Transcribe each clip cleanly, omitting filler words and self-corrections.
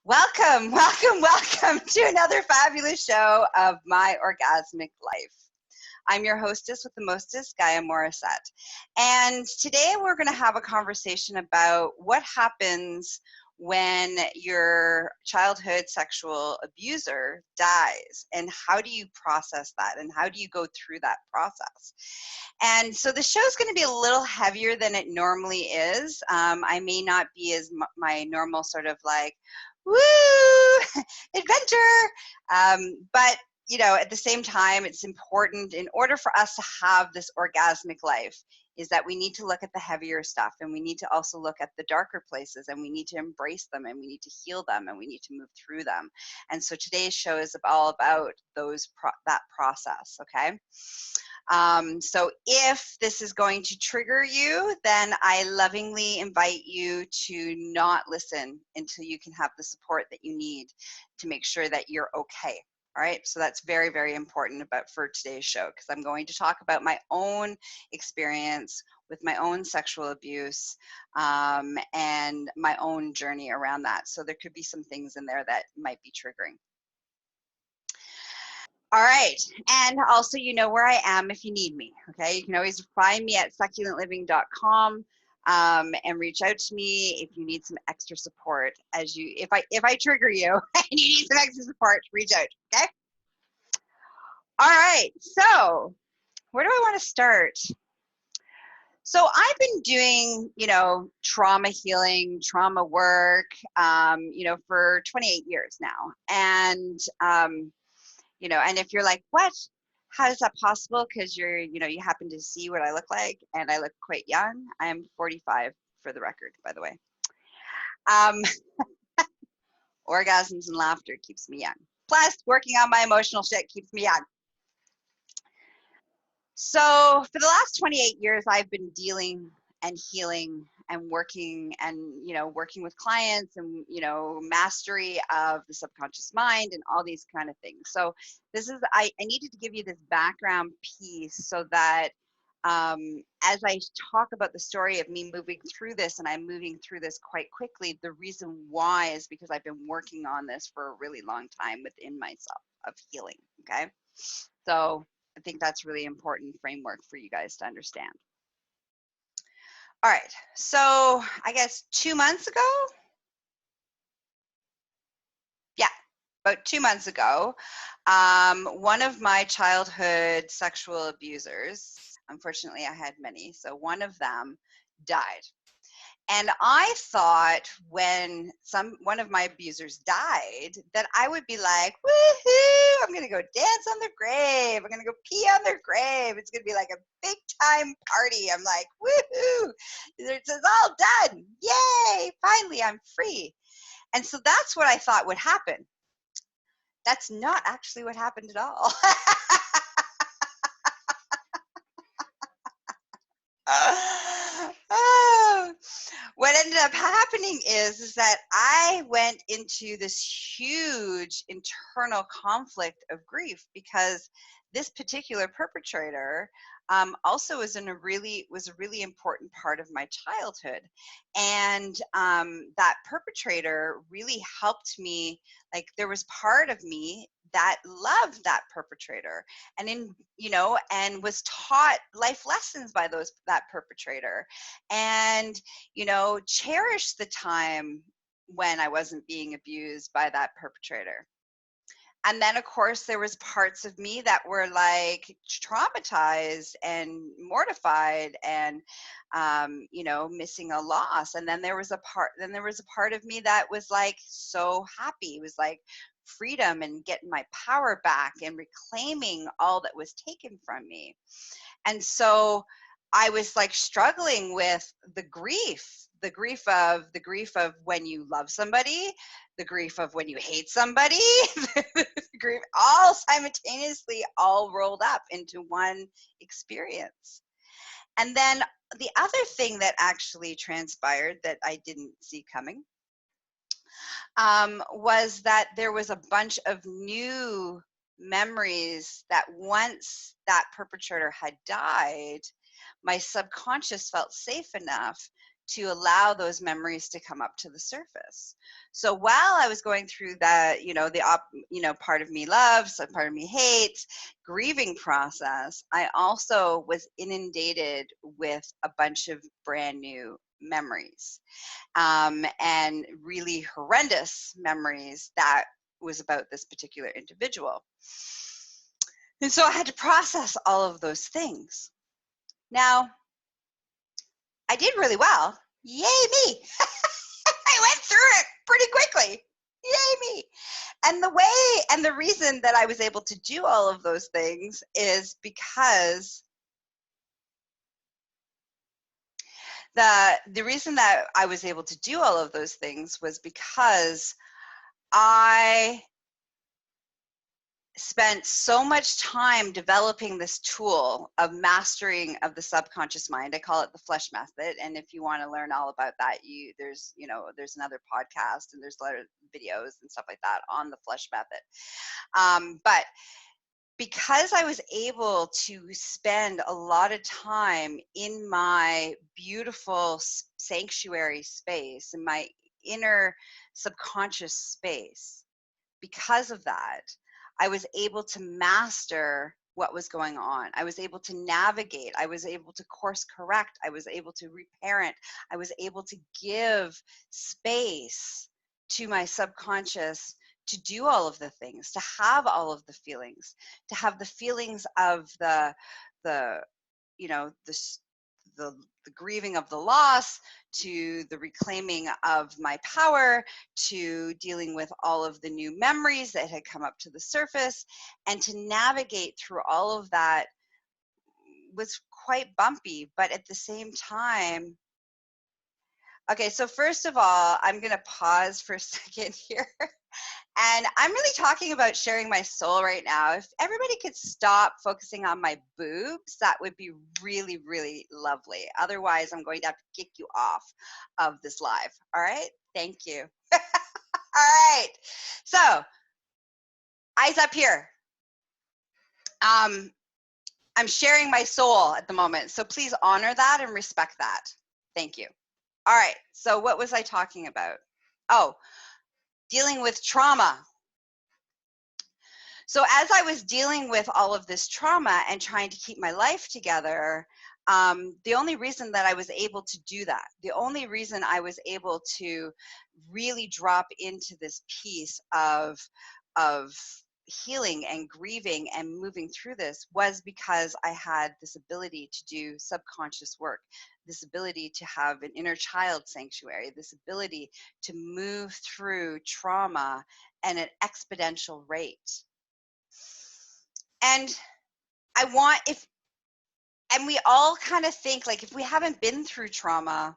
Welcome, welcome, welcome to another fabulous show of My Orgasmic Life. I'm your hostess with the mostest, Gaia Morrissette. And today we're going to have a conversation about what happens when your childhood sexual abuser dies, and how do you process that, and how do you go through that process. And so the show's going to be a little heavier than it normally is. I may not be as my normal sort of like, woo, adventure. But, you know, at the same time, it's important in order for us to have this orgasmic life is that we need to look at the heavier stuff, and we need to also look at the darker places, and we need to embrace them, and we need to heal them, and we need to move through them. And so today's show is all about that process, okay? So if this is going to trigger you, then I lovingly invite you to not listen until you can have the support that you need to make sure that you're okay. All right, so that's very, very important for today's show, because I'm going to talk about my own experience with my own sexual abuse and my own journey around that. So there could be some things in there that might be triggering. All right, and also you know where I am if you need me, okay? You can always find me at succulentliving.com and reach out to me if you need some extra support. If I trigger you and you need some extra support, reach out, okay? All right, so where do I want to start? So I've been doing, trauma healing, trauma work, for 28 years now, and and if you're like, what? How is that possible? Because you happen to see what I look like, and I look quite young. I'm 45 for the record, by the way. Orgasms and laughter keeps me young. Plus, working on my emotional shit keeps me young. So for the last 28 years, I've been dealing and healing and working with clients and, mastery of the subconscious mind and all these kind of things. So I needed to give you this background piece so that as I talk about the story of me moving through this, and I'm moving through this quite quickly, the reason why is because I've been working on this for a really long time within myself of healing, okay? So I think that's really important framework for you guys to understand. All right, so I guess 2 months ago, about 2 months ago, one of my childhood sexual abusers, unfortunately I had many, so one of them died. And I thought when one of my abusers died that I would be like, woohoo, I'm going to go dance on their grave. I'm going to go pee on their grave. It's going to be like a big time party. I'm like, woohoo, it's all done. Yay, finally I'm free. And so that's what I thought would happen. That's not actually what happened at all. What ended up happening is that I went into this huge internal conflict of grief, because this particular perpetrator also was a really important part of my childhood, and that perpetrator really helped me. Like, there was part of me that loved that perpetrator and and was taught life lessons by that perpetrator, and cherished the time when I wasn't being abused by that perpetrator. And then of course there was parts of me that were like traumatized and mortified and missing a loss. And then there was a part of me that was like so happy. It was like freedom and getting my power back and reclaiming all that was taken from me. And so I was like struggling with the grief of when you love somebody, the grief of when you hate somebody, the grief, all simultaneously, all rolled up into one experience. And then the other thing that actually transpired that I didn't see coming was that there was a bunch of new memories that once that perpetrator had died, my subconscious felt safe enough to allow those memories to come up to the surface. So while I was going through that, part of me loves, some part of me hates, grieving process, I also was inundated with a bunch of brand new memories, and really horrendous memories that was about this particular individual. And so I had to process all of those things. Now, I did really well. Yay me! I went through it pretty quickly. Yay me! And the reason that I was able to do all of those things is because the reason that I was able to do all of those things was because I spent so much time developing this tool of mastering of the subconscious mind. I call it the flesh method. And if you want to learn all about that, there's another podcast and there's a lot of videos and stuff like that on the flesh method. But because I was able to spend a lot of time in my beautiful sanctuary space, in my inner subconscious space, because of that, I was able to master what was going on. I was able to navigate. I was able to course correct. I was able to reparent. I was able to give space to my subconscious to do all of the things, to have all of the feelings, to have the feelings of the grieving of the loss, to the reclaiming of my power, to dealing with all of the new memories that had come up to the surface, and to navigate through all of that was quite bumpy, but at the same time. Okay, so first of all, I'm going to pause for a second here. And I'm really talking about sharing my soul right now. If everybody could stop focusing on my boobs, that would be really, really lovely. Otherwise, I'm going to have to kick you off of this live. All right? Thank you. All right. So, eyes up here. I'm sharing my soul at the moment. So please honor that and respect that. Thank you. All right. So what was I talking about? Oh, dealing with trauma. So as I was dealing with all of this trauma and trying to keep my life together, the only reason that I was able to do that, the only reason I was able to really drop into this piece of healing and grieving and moving through this was because I had this ability to do subconscious work, this ability to have an inner child sanctuary, this ability to move through trauma at an exponential rate. And we all kind of think, like, if we haven't been through trauma,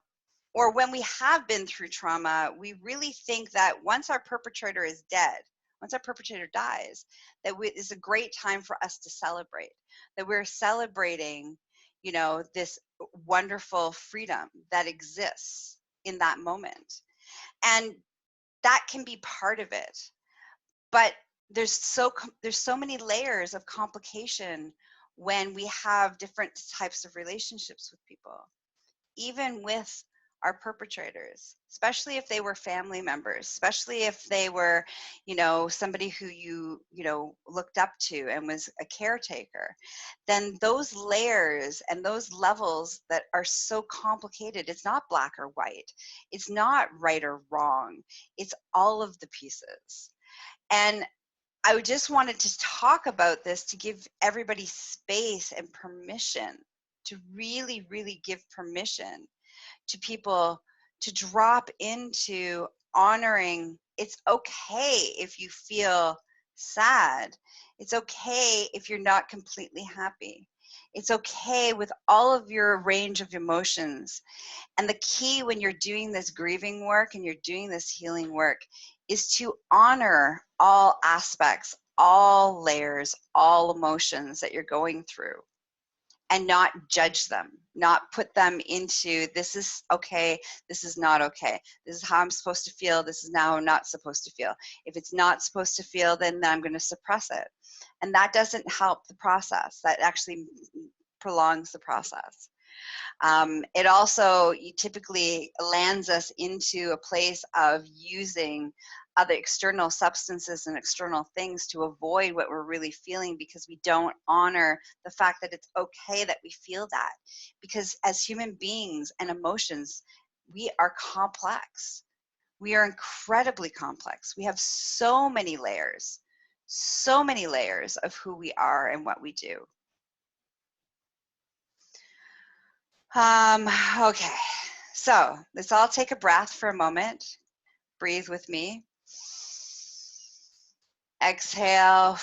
or when we have been through trauma, we really think that once our perpetrator is dead, once our perpetrator dies, that it's a great time for us to celebrate, that we're celebrating, this wonderful freedom that exists in that moment. And that can be part of it. But there's so many layers of complication when we have different types of relationships with people, even with our perpetrators, especially if they were family members, especially if they were, somebody who you looked up to and was a caretaker. Then those layers and those levels that are so complicated, it's not black or white, it's not right or wrong, it's all of the pieces. And I just wanted to talk about this to give everybody space and permission, to really, really give permission to people to drop into honoring. It's okay if you feel sad. It's okay if you're not completely happy. It's okay with all of your range of emotions. And the key when you're doing this grieving work and you're doing this healing work is to honor all aspects, all layers, all emotions that you're going through, and not judge them, not put them into, this is okay, this is not okay, this is how I'm supposed to feel, this is now I'm not supposed to feel. If it's not supposed to feel, then I'm going to suppress it. And that doesn't help the process. That actually prolongs the process. It also typically lands us into a place of using other external substances and external things to avoid what we're really feeling, because we don't honor the fact that it's okay that we feel that. Because as human beings and emotions, we are complex. We are incredibly complex. We have so many layers of who we are and what we do. Okay, so let's all take a breath for a moment. Breathe with me. Exhale.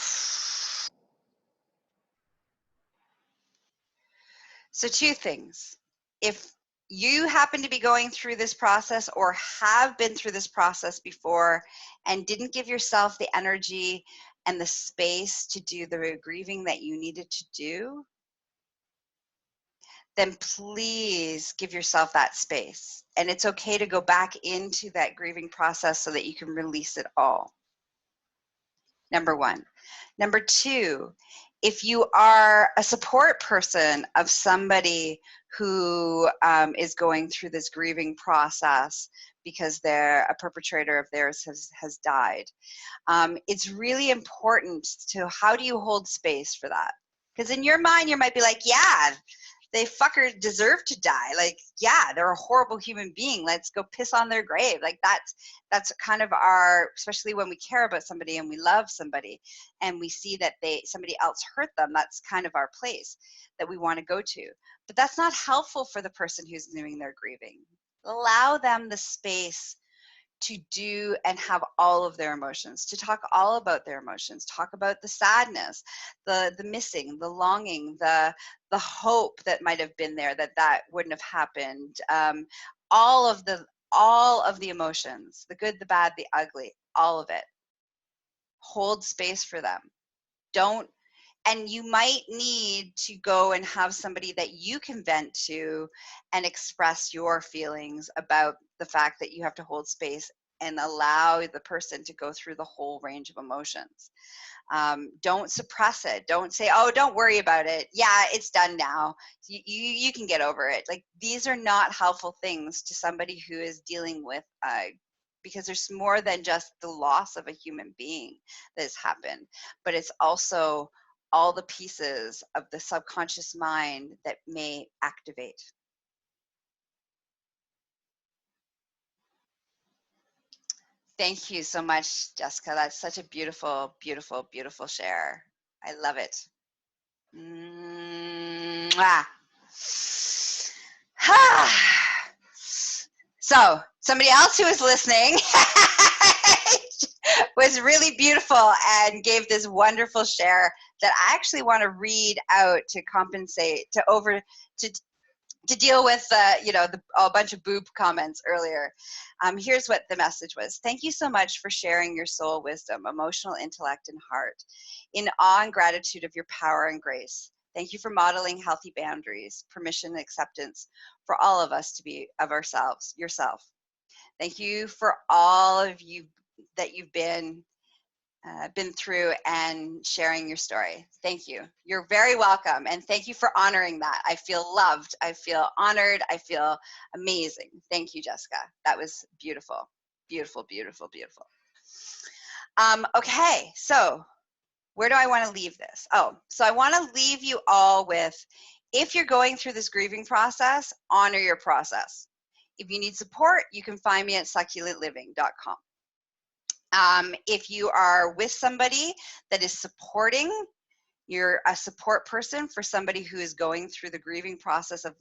So 2 things. If you happen to be going through this process or have been through this process before and didn't give yourself the energy and the space to do the grieving that you needed to do, then please give yourself that space. And it's okay to go back into that grieving process so that you can release it all. Number 1. Number 2, if you are a support person of somebody who is going through this grieving process because a perpetrator of theirs has died, it's really important to, how do you hold space for that? Because in your mind, you might be like, yeah, they fucker deserve to die. Like, yeah, they're a horrible human being. Let's go piss on their grave. Like that's kind of our, especially when we care about somebody and we love somebody and we see that somebody else hurt them, that's kind of our place that we want to go to. But that's not helpful for the person who's doing their grieving. Allow them the space to do and have all of their emotions, to talk all about their emotions, talk about the sadness, the missing, the longing, the hope that might have been there that wouldn't have happened, all of the emotions, the good, the bad, the ugly, all of it. Hold space for them. And you might need to go and have somebody that you can vent to and express your feelings about the fact that you have to hold space and allow the person to go through the whole range of emotions. Don't suppress it. Don't say, oh, don't worry about it. Yeah, it's done now. You can get over it. Like, these are not helpful things to somebody who is dealing with because there's more than just the loss of a human being that has happened, but it's also all the pieces of the subconscious mind that may activate. Thank you so much, Jessica. That's such a beautiful, beautiful, beautiful share. I love it. Mwah. So, somebody else who was listening was really beautiful and gave this wonderful share that I actually want to read out to compensate, to deal with a bunch of boob comments earlier. Here's what the message was. Thank you so much for sharing your soul wisdom, emotional intellect, and heart. In awe and gratitude of your power and grace. Thank you for modeling healthy boundaries, permission, and acceptance for all of us to be of ourselves, yourself. Thank you for all of you that you've been through and sharing your story. Thank you. You're very welcome. And thank you for honoring that. I feel loved. I feel honored. I feel amazing. Thank you, Jessica. That was beautiful. Beautiful, beautiful, beautiful. Okay, so where do I want to leave this? Oh, so I want to leave you all with, if you're going through this grieving process, honor your process. If you need support, you can find me at succulentliving.com. If you are with somebody that is supporting, you're a support person for somebody who is going through the grieving process of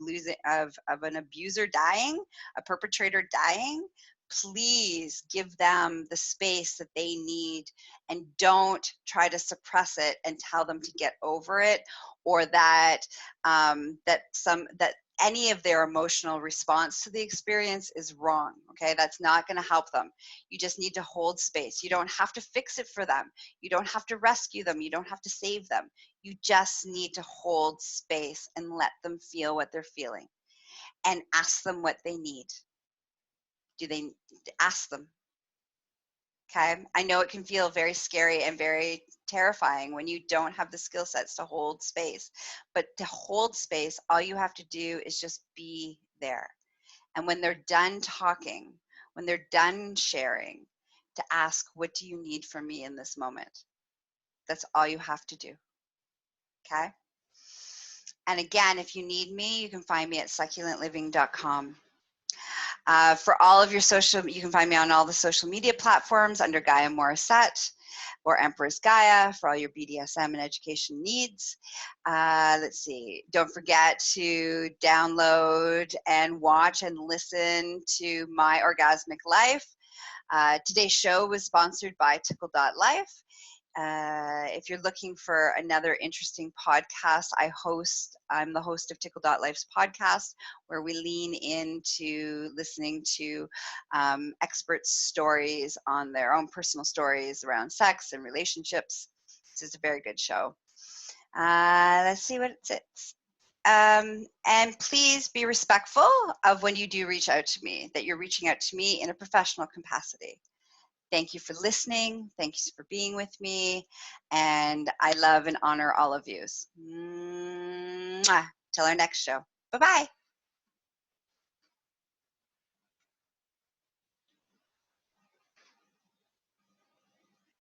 an abuser dying, a perpetrator dying, please give them the space that they need and don't try to suppress it and tell them to get over it, or that any of their emotional response to the experience is wrong. Okay, that's not going to help them. You just need to hold space. You don't have to fix it for them. You don't have to rescue them. You don't have to save them. You just need to hold space and let them feel what they're feeling and ask them what they need. Ask them? Okay. I know it can feel very scary and very terrifying when you don't have the skill sets to hold space. But to hold space, all you have to do is just be there. And when they're done talking, when they're done sharing, to ask, what do you need from me in this moment? That's all you have to do. Okay. And again, if you need me, you can find me at succulentliving.com. For all of your social, you can find me on all the social media platforms under Gaia Morrissette or Empress Gaia for all your BDSM and education needs. Let's see. Don't forget to download and watch and listen to My Orgasmic Life. Today's show was sponsored by ticklelife. If you're looking for another interesting podcast, I'm the host of Tickle.life's podcast, where we lean into listening to experts' stories on their own personal stories around sex and relationships. This is a very good show. Let's see what it's. And please be respectful of when you do reach out to me, that you're reaching out to me in a professional capacity. Thank you for listening. Thank you for being with me. And I love and honor all of you. Mwah. Till our next show. Bye-bye.